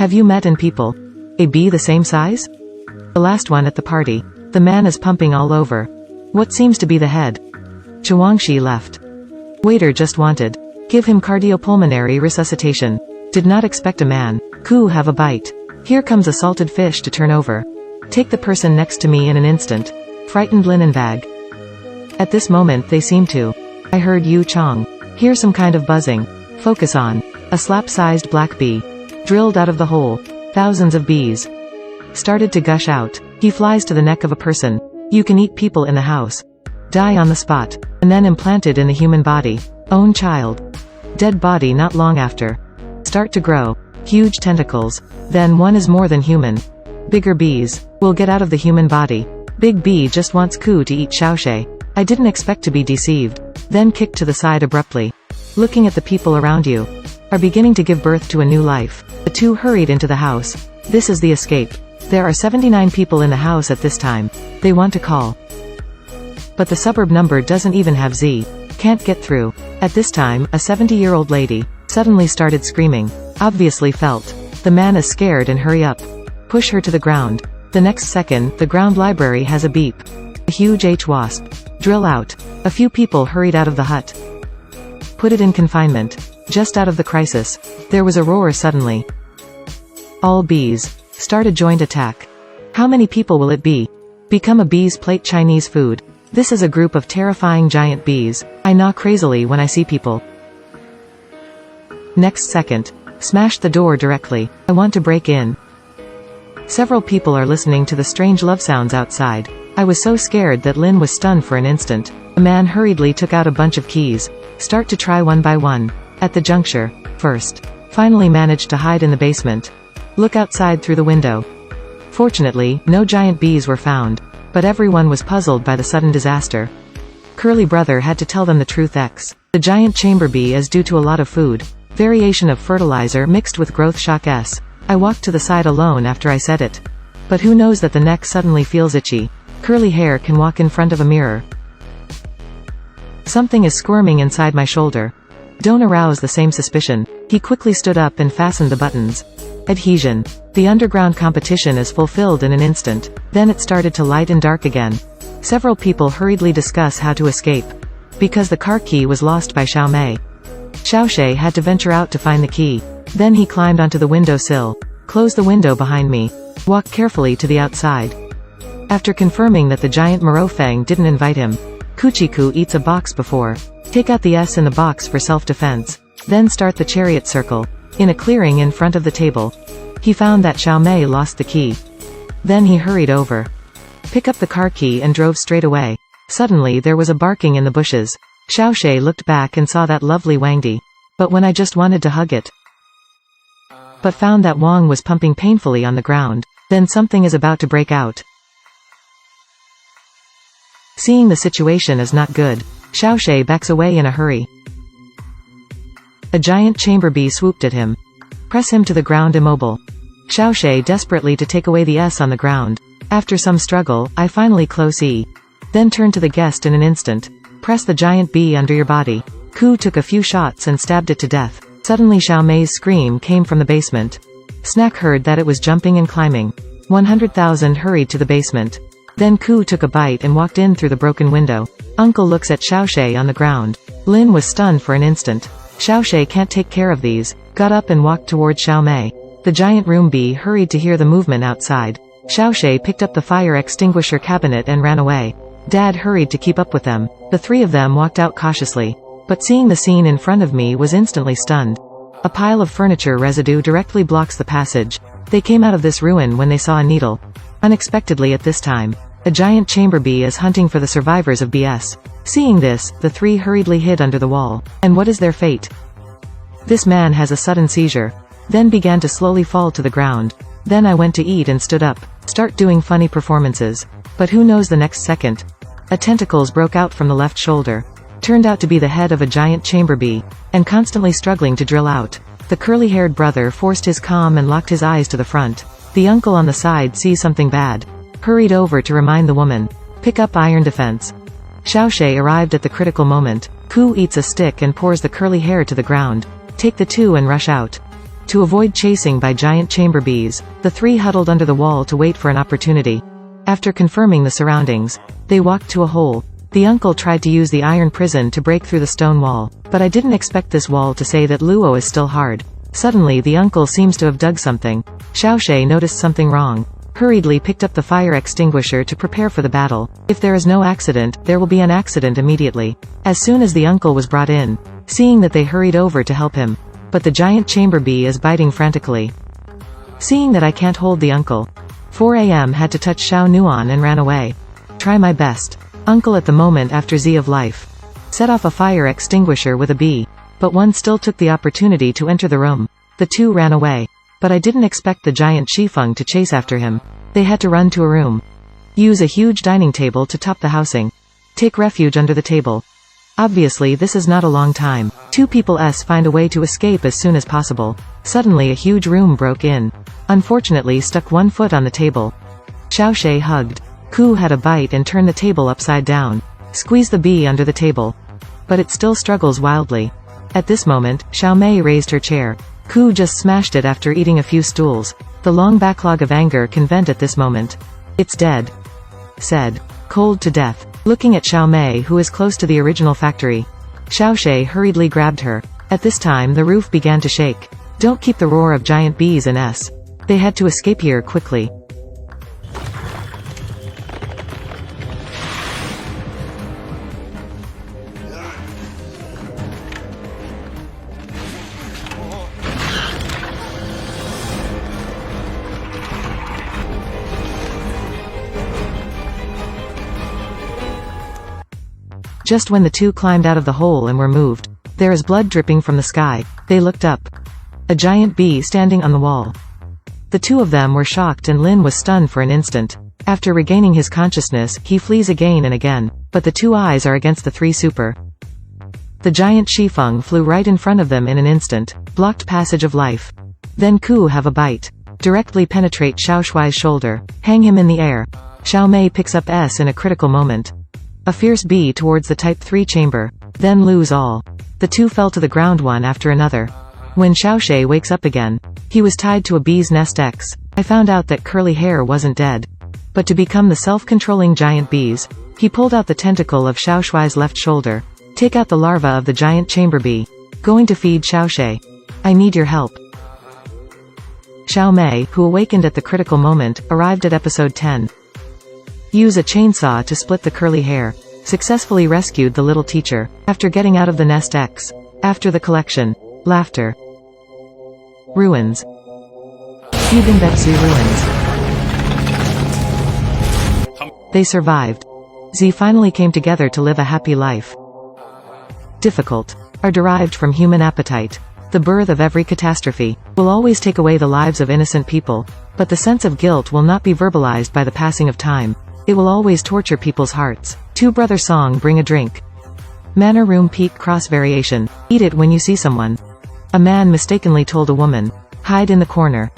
Have you met in people? A bee the same size? The last one at the party. The man is pumping all over. What seems to be the head? Chuangshi left. Waiter just wanted. Give him cardiopulmonary resuscitation. Did not expect a man. Ku have a bite. Here comes a salted fish to turn over. Take the person next to me in an instant. Frightened linen bag. At this moment they seem to. I heard Yu Chong. Hear some kind of buzzing. Focus on. A slap-sized black bee. Drilled out of the hole. Thousands of bees. Started to gush out. He flies to the neck of a person. You can eat people in the house. Die on the spot. And then implanted in the human body. Own child. Dead body not long after. Start to grow. Huge tentacles. Then one is more than human. Bigger bees. Will get out of the human body. Big bee just wants Ku to eat Xiaoshe. I didn't expect to be deceived. Then kicked to the side abruptly. Looking at the people around you. Are beginning to give birth to a new life. The two hurried into the house. This is the escape. There are 79 people in the house at this time. They want to call. But the suburb number doesn't even have Z. Can't get through. At this time, a 70-year-old lady suddenly started screaming. Obviously felt. The man is scared and hurry up. Push her to the ground. The next second, the ground library has a beep. A huge H-wasp. Drill out. A few people hurried out of the hut. Put it in confinement. Just out of the crisis. There was a roar suddenly. All bees. Start a joint attack. How many people will it be? Become a bee's plate Chinese food. This is a group of terrifying giant bees. I gnaw crazily when I see people. Next second. Smash the door directly. I want to break in. Several people are listening to the strange love sounds outside. I was so scared that Lin was stunned for an instant. A man hurriedly took out a bunch of keys. Start to try one by one. At the juncture. First. Finally managed to hide in the basement. Look outside through the window. Fortunately, no giant bees were found. But everyone was puzzled by the sudden disaster. Curly brother had to tell them the truth. The giant chamber bee is due to a lot of food. Variation of fertilizer mixed with growth shock S. I walked to the side alone after I said it. But who knows that the neck suddenly feels itchy. Curly hair can walk in front of a mirror. Something is squirming inside my shoulder. Don't arouse the same suspicion. He quickly stood up and fastened the buttons. Adhesion. The underground competition is fulfilled in an instant. Then it started to light and dark again. Several people hurriedly discuss how to escape. Because the car key was lost by Xiao Mei. Xiaoshe had to venture out to find the key. Then he climbed onto the window sill. Close the window behind me. Walk carefully to the outside. After confirming that the giant Morofeng didn't invite him. Kuchiku eats a box before. Take out the S in the box for self-defense. Then start the chariot circle. In a clearing in front of the table. He found that Xiao Mei lost the key. Then he hurried over. Pick up the car key and drove straight away. Suddenly there was a barking in the bushes. Xiaoshe looked back and saw that lovely Wangdi. But when I just wanted to hug it. But found that Wang was pumping painfully on the ground. Then something is about to break out. Seeing the situation is not good. Xiaoshe backs away in a hurry. A giant chamber bee swooped at him. Press him to the ground immobile. Xiaoshe desperately to take away the S on the ground. After some struggle, I finally close E. Then turn to the guest in an instant. Press the giant bee under your body. Ku took a few shots and stabbed it to death. Suddenly Xiao Mei's scream came from the basement. Snack heard that it was jumping and climbing. 100,000 hurried to the basement. Then Ku took a bite and walked in through the broken window. Uncle looks at Xiaoshe on the ground. Lin was stunned for an instant. Xiaoshe can't take care of these. Got up and walked toward Xiao Mei. The giant room bee hurried to hear the movement outside. Xiaoshe picked up the fire extinguisher cabinet and ran away. Dad hurried to keep up with them. The three of them walked out cautiously. But seeing the scene in front of me was instantly stunned. A pile of furniture residue directly blocks the passage. They came out of this ruin when they saw a needle. Unexpectedly at this time, a giant chamber bee is hunting for the survivors of BS. Seeing this, the three hurriedly hid under the wall. And what is their fate? This man has a sudden seizure. Then began to slowly fall to the ground. Then I went to eat and stood up. Start doing funny performances. But who knows the next second? A tentacles broke out from the left shoulder. Turned out to be the head of a giant chamber bee. And constantly struggling to drill out. The curly-haired brother forced his calm and locked his eyes to the front. The uncle on the side sees something bad. Hurried over to remind the woman. Pick up iron defense. Xiaoshe arrived at the critical moment. Ku eats a stick and pours the curly hair to the ground. Take the two and rush out. To avoid chasing by giant chamber bees, the three huddled under the wall to wait for an opportunity. After confirming the surroundings, they walked to a hole. The uncle tried to use the iron prison to break through the stone wall, but I didn't expect this wall to say that Luo is still hard. Suddenly the uncle seems to have dug something. Xiaoshui noticed something wrong. Hurriedly picked up the fire extinguisher to prepare for the battle. If there is no accident, there will be an accident immediately. As soon as the uncle was brought in, seeing that they hurried over to help him. But the giant chamber bee is biting frantically. Seeing that I can't hold the uncle, 4 a.m. had to touch Xiao Nuan and ran away. Try my best. Uncle at the moment after Z of life. Set off a fire extinguisher with a bee. But one still took the opportunity to enter the room. The two ran away. But I didn't expect the giant Shifeng to chase after him. They had to run to a room. Use a huge dining table to top the housing. Take refuge under the table. Obviously this is not a long time. Two people find a way to escape as soon as possible. Suddenly a huge room broke in. Unfortunately stuck one foot on the table. Xiaoshui hugged. Ku had a bite and turned the table upside down. Squeeze the bee under the table. But it still struggles wildly. At this moment, Xiao Mei raised her chair. Ku just smashed it after eating a few stools. The long backlog of anger can vent at this moment. It's dead. Said. Cold to death. Looking at Xiao Mei who is close to the original factory. Xiaoshui hurriedly grabbed her. At this time the roof began to shake. Don't keep the roar of giant bees in S. They had to escape here quickly. Just when the two climbed out of the hole and were moved, there is blood dripping from the sky. They looked up. A giant bee standing on the wall. The two of them were shocked and Lin was stunned for an instant. After regaining his consciousness, he flees again and again, but the two eyes are against the three super. The giant Shifeng flew right in front of them in an instant, blocked passage of life. Then Ku have a bite. Directly penetrate Xiaoshui's shoulder, hang him in the air. Xiao Mei picks up S in a critical moment. A fierce bee towards the type 3 chamber. Then lose all. The two fell to the ground one after another. When Xiaoshui wakes up again, he was tied to a bee's nest X. I found out that curly hair wasn't dead. But to become the self-controlling giant bees, he pulled out the tentacle of Xiaoshui's left shoulder. Take out the larva of the giant chamber bee. Going to feed Xiaoshui. I need your help. Xiao Mei, who awakened at the critical moment, arrived at episode 10. Use a chainsaw to split the curly hair. Successfully rescued the little teacher. After getting out of the nest X. After the collection. Laughter. Ruins. Yugenbetsu ruins. They survived. Z finally came together to live a happy life. Difficult. Are derived from human appetite. The birth of every catastrophe will always take away the lives of innocent people, but the sense of guilt will not be verbalized by the passing of time. It will always torture people's hearts. Two brother song bring a drink. Manor room peak cross variation. Eat it when you see someone. A man mistakenly told a woman. Hide in the corner.